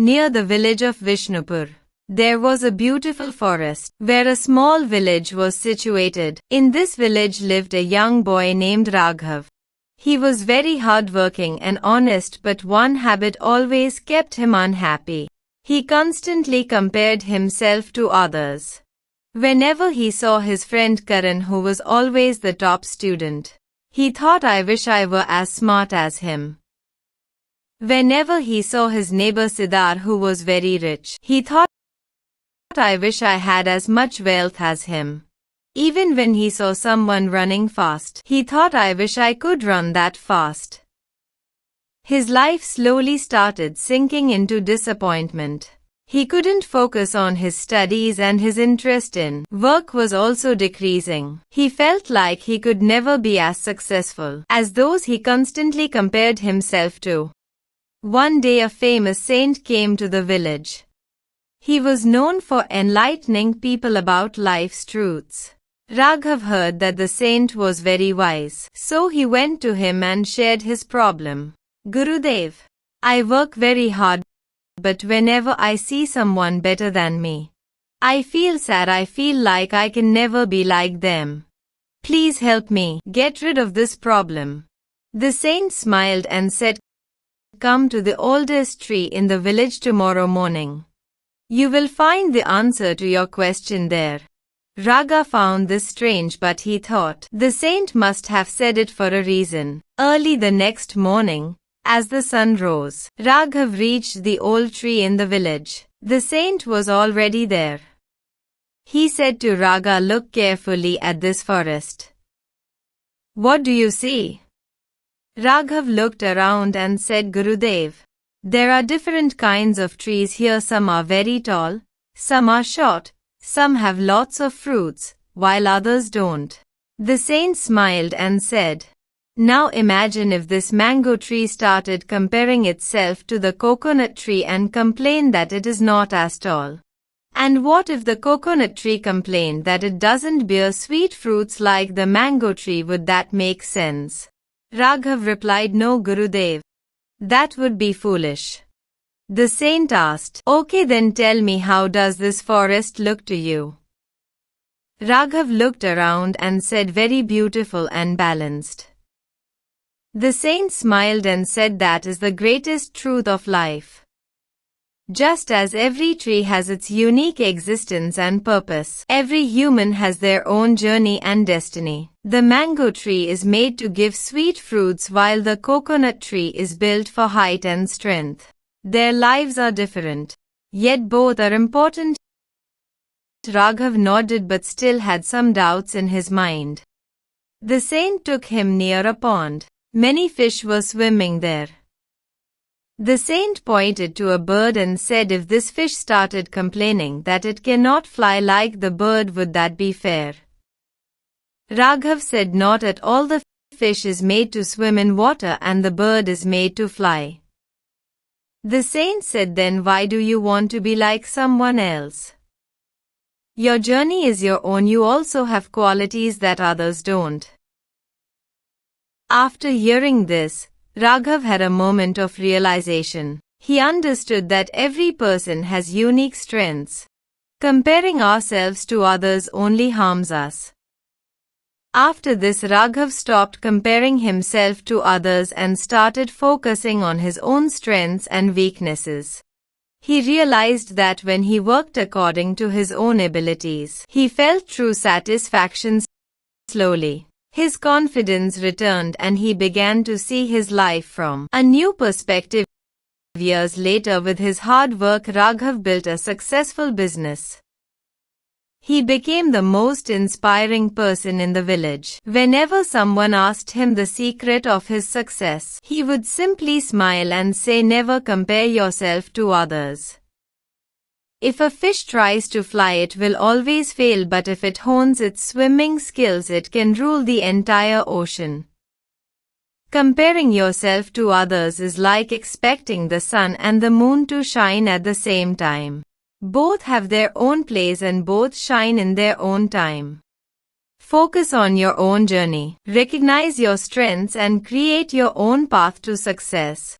Near the village of Vishnupur, there was a beautiful forest, where a small village was situated. In this village lived a young boy named Raghav. He was very hardworking and honest, but one habit always kept him unhappy. He constantly compared himself to others. Whenever he saw his friend Karan, who was always the top student, he thought, I wish I were as smart as him. Whenever he saw his neighbor Siddhar, who was very rich, he thought, I wish I had as much wealth as him. Even when he saw someone running fast, he thought, I wish I could run that fast. His life slowly started sinking into disappointment. He couldn't focus on his studies, and his interest in work was also decreasing. He felt like he could never be as successful as those he constantly compared himself to. One day a famous saint came to the village. He was known for enlightening people about life's truths. Raghav heard that the saint was very wise, so he went to him and shared his problem. Gurudev, I work very hard, but whenever I see someone better than me, I feel sad. I feel like I can never be like them. Please help me get rid of this problem. The saint smiled and said, Come to the oldest tree in the village tomorrow morning. You will find the answer to your question there. Raghav found this strange, but he thought the saint must have said it for a reason. Early the next morning, as the sun rose, Raghav reached the old tree in the village. The saint was already there. He said to Raghav, Look carefully at this forest. What do you see? Raghav looked around and said, Gurudev, there are different kinds of trees here. Some are very tall, some are short, some have lots of fruits, while others don't. The saint smiled and said, Now imagine if this mango tree started comparing itself to the coconut tree and complained that it is not as tall. And what if the coconut tree complained that it doesn't bear sweet fruits like the mango tree? Would that make sense? Raghav replied, No, Gurudev. That would be foolish. The saint asked, Okay, then tell me, how does this forest look to you? Raghav looked around and said, Very beautiful and balanced. The saint smiled and said, That is the greatest truth of life. Just as every tree has its unique existence and purpose, every human has their own journey and destiny. The mango tree is made to give sweet fruits, while the coconut tree is built for height and strength. Their lives are different, yet both are important. Raghav nodded but still had some doubts in his mind. The saint took him near a pond. Many fish were swimming there. The saint pointed to a bird and said, If this fish started complaining that it cannot fly like the bird, would that be fair? Raghav said, Not at all. The fish is made to swim in water and the bird is made to fly. The saint said, Then why do you want to be like someone else? Your journey is your own. You also have qualities that others don't. After hearing this, Raghav had a moment of realization. He understood that every person has unique strengths. Comparing ourselves to others only harms us. After this, Raghav stopped comparing himself to others and started focusing on his own strengths and weaknesses. He realized that when he worked according to his own abilities, he felt true satisfaction. Slowly, his confidence returned and he began to see his life from a new perspective. Years later, with his hard work, Raghav built a successful business. He became the most inspiring person in the village. Whenever someone asked him the secret of his success, he would simply smile and say, Never compare yourself to others. If a fish tries to fly, it will always fail, but if it hones its swimming skills, it can rule the entire ocean. Comparing yourself to others is like expecting the sun and the moon to shine at the same time. Both have their own place and both shine in their own time. Focus on your own journey, recognize your strengths and create your own path to success.